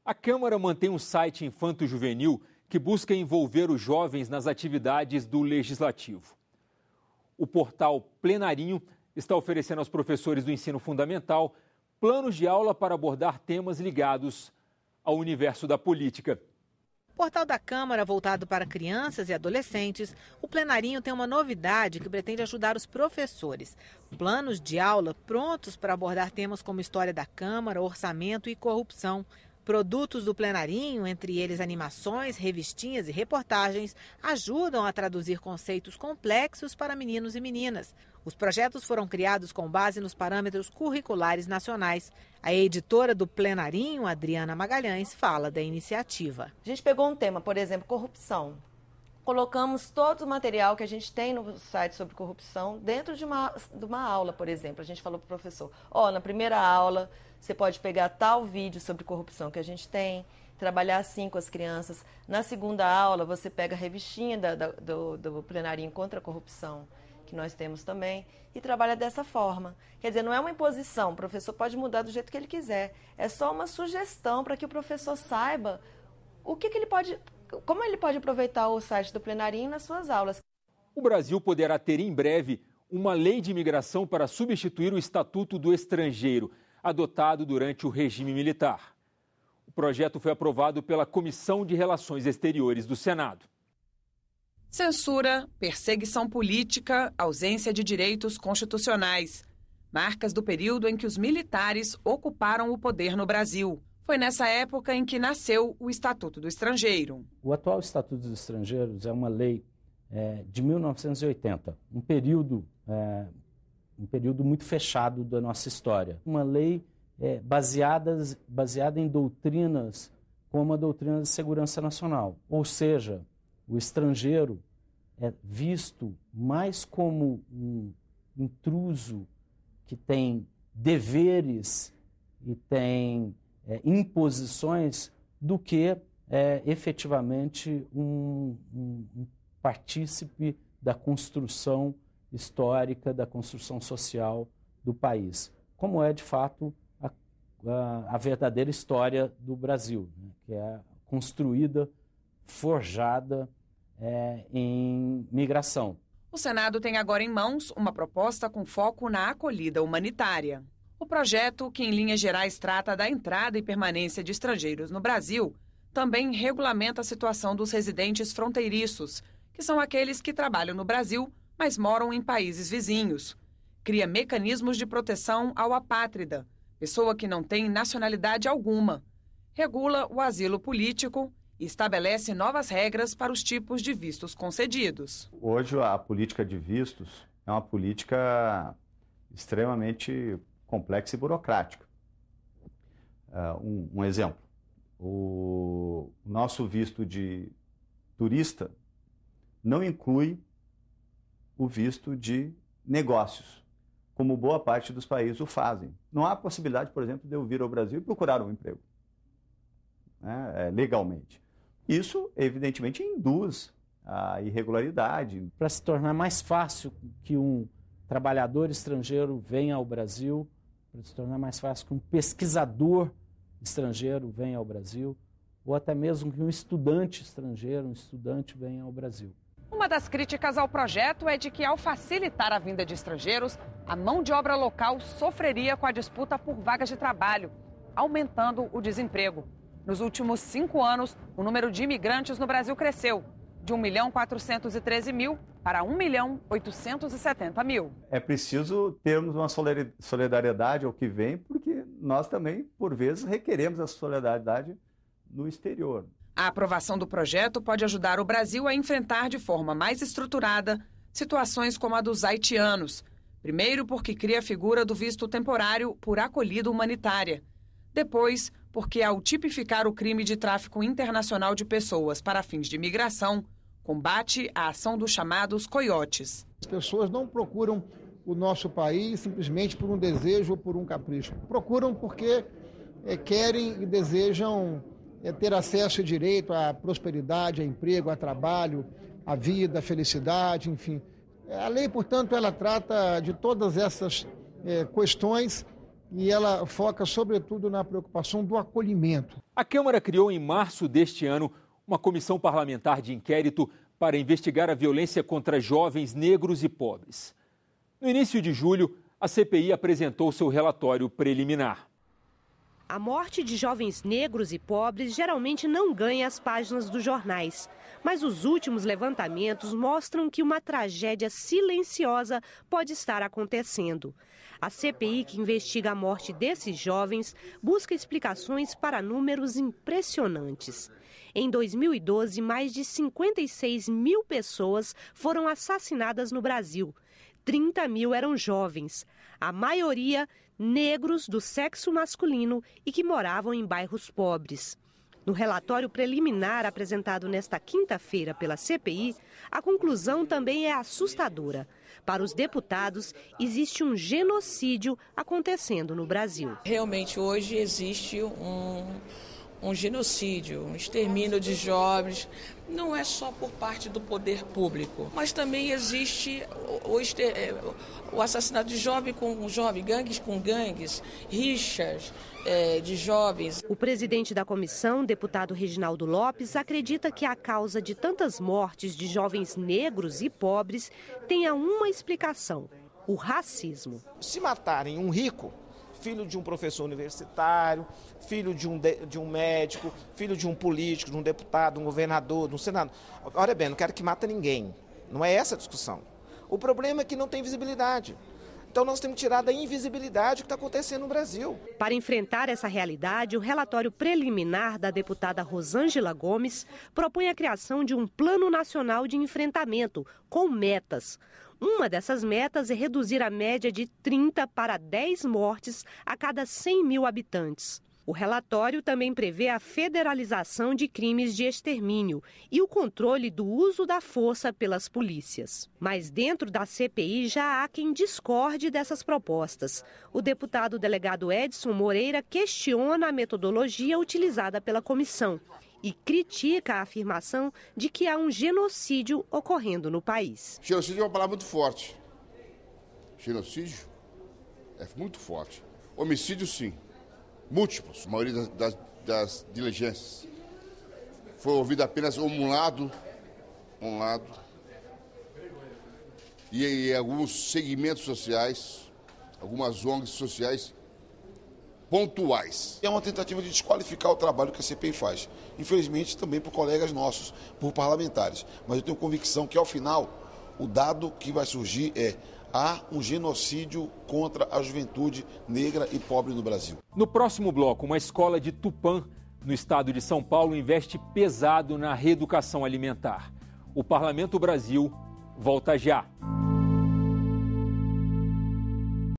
A Câmara mantém um site infanto-juvenil que busca envolver os jovens nas atividades do Legislativo. O portal Plenarinho está oferecendo aos professores do ensino fundamental planos de aula para abordar temas ligados ao universo da política. Portal da Câmara voltado para crianças e adolescentes, o Plenarinho tem uma novidade que pretende ajudar os professores. Planos de aula prontos para abordar temas como história da Câmara, orçamento e corrupção. Produtos do Plenarinho, entre eles animações, revistinhas e reportagens, ajudam a traduzir conceitos complexos para meninos e meninas. Os projetos foram criados com base nos parâmetros curriculares nacionais. A editora do Plenarinho, Adriana Magalhães, fala da iniciativa. A gente pegou um tema, por exemplo, corrupção. Colocamos todo o material que a gente tem no site sobre corrupção dentro de uma aula, por exemplo. A gente falou para o professor, na primeira aula você pode pegar tal vídeo sobre corrupção que a gente tem, trabalhar assim com as crianças. Na segunda aula você pega a revistinha do Plenarinho contra a corrupção, que nós temos também, e trabalha dessa forma. Quer dizer, não é uma imposição, o professor pode mudar do jeito que ele quiser. É só uma sugestão para que o professor saiba como ele pode aproveitar o site do Plenarinho nas suas aulas. O Brasil poderá ter em breve uma lei de imigração para substituir o Estatuto do Estrangeiro, adotado durante o regime militar. O projeto foi aprovado pela Comissão de Relações Exteriores do Senado. Censura, perseguição política, ausência de direitos constitucionais. Marcas do período em que os militares ocuparam o poder no Brasil. Foi nessa época em que nasceu o Estatuto do Estrangeiro. O atual Estatuto dos Estrangeiros é uma lei de 1980, um período muito fechado da nossa história. Uma lei baseada em doutrinas como a doutrina de segurança nacional. Ou seja, o estrangeiro é visto mais como um intruso que tem deveres e tem imposições do que efetivamente um partícipe da construção histórica, da construção social do país, como é de fato a verdadeira história do Brasil, né, que é construída, forjada em migração. O Senado tem agora em mãos uma proposta com foco na acolhida humanitária. O projeto, que em linhas gerais trata da entrada e permanência de estrangeiros no Brasil, também regulamenta a situação dos residentes fronteiriços, que são aqueles que trabalham no Brasil, mas moram em países vizinhos. Cria mecanismos de proteção ao apátrida, pessoa que não tem nacionalidade alguma. Regula o asilo político e estabelece novas regras para os tipos de vistos concedidos. Hoje a política de vistos é uma política extremamente complexa e burocrática. Um exemplo, o nosso visto de turista não inclui o visto de negócios, como boa parte dos países o fazem. Não há possibilidade, por exemplo, de eu vir ao Brasil e procurar um emprego, legalmente. Isso, evidentemente, induz a irregularidade. Para se tornar mais fácil que um trabalhador estrangeiro venha ao Brasil, para se tornar mais fácil que um pesquisador estrangeiro venha ao Brasil, ou até mesmo que um estudante estrangeiro, um estudante venha ao Brasil. Uma das críticas ao projeto é de que, ao facilitar a vinda de estrangeiros, a mão de obra local sofreria com a disputa por vagas de trabalho, aumentando o desemprego. Nos últimos 5 anos, o número de imigrantes no Brasil cresceu, de 1.413.000 para 1.870.000. É preciso termos uma solidariedade ao que vem, porque nós também, por vezes, requeremos essa solidariedade no exterior. A aprovação do projeto pode ajudar o Brasil a enfrentar de forma mais estruturada situações como a dos haitianos. Primeiro, porque cria a figura do visto temporário por acolhida humanitária. Depois, porque ao tipificar o crime de tráfico internacional de pessoas para fins de migração, combate a ação dos chamados coiotes. As pessoas não procuram o nosso país simplesmente por um desejo ou por um capricho. Procuram porque querem e desejam ter acesso e direito à prosperidade, a emprego, a trabalho, a vida, a felicidade, enfim. A lei, portanto, ela trata de todas essas questões e ela foca sobretudo na preocupação do acolhimento. A Câmara criou em março deste ano uma comissão parlamentar de inquérito para investigar a violência contra jovens negros e pobres. No início de julho, a CPI apresentou seu relatório preliminar. A morte de jovens negros e pobres geralmente não ganha as páginas dos jornais. Mas os últimos levantamentos mostram que uma tragédia silenciosa pode estar acontecendo. A CPI, que investiga a morte desses jovens, busca explicações para números impressionantes. Em 2012, mais de 56 mil pessoas foram assassinadas no Brasil. 30 mil eram jovens, a maioria negros do sexo masculino e que moravam em bairros pobres. No relatório preliminar apresentado nesta quinta-feira pela CPI, a conclusão também é assustadora. Para os deputados, existe um genocídio acontecendo no Brasil. Realmente, hoje existe um genocídio, um extermínio de jovens, não é só por parte do poder público, mas também existe o assassinato de jovem com jovem, gangues com gangues, rixas de jovens. O presidente da comissão, deputado Reginaldo Lopes, acredita que a causa de tantas mortes de jovens negros e pobres tenha uma explicação: o racismo. Se matarem um rico, filho de um professor universitário, filho de um médico, filho de um político, de um deputado, de um governador, de um senador. Olha bem, não quero que mata ninguém. Não é essa a discussão. O problema é que não tem visibilidade. Então nós temos que tirar da invisibilidade o que está acontecendo no Brasil. Para enfrentar essa realidade, o relatório preliminar da deputada Rosângela Gomes propõe a criação de um plano nacional de enfrentamento, com metas. Uma dessas metas é reduzir a média de 30 para 10 mortes a cada 100 mil habitantes. O relatório também prevê a federalização de crimes de extermínio e o controle do uso da força pelas polícias. Mas dentro da CPI já há quem discorde dessas propostas. O deputado delegado Edson Moreira questiona a metodologia utilizada pela comissão e critica a afirmação de que há um genocídio ocorrendo no país. Genocídio é uma palavra muito forte. Genocídio é muito forte. Homicídio, sim. Múltiplos, a maioria das diligências. Foi ouvido apenas um lado. E alguns segmentos sociais, algumas ONGs sociais pontuais. É uma tentativa de desqualificar o trabalho que a CPI faz. Infelizmente, também por colegas nossos, por parlamentares. Mas eu tenho convicção que, ao final, o dado que vai surgir há um genocídio contra a juventude negra e pobre no Brasil. No próximo bloco, uma escola de Tupã, no estado de São Paulo, investe pesado na reeducação alimentar. O Parlamento Brasil volta já.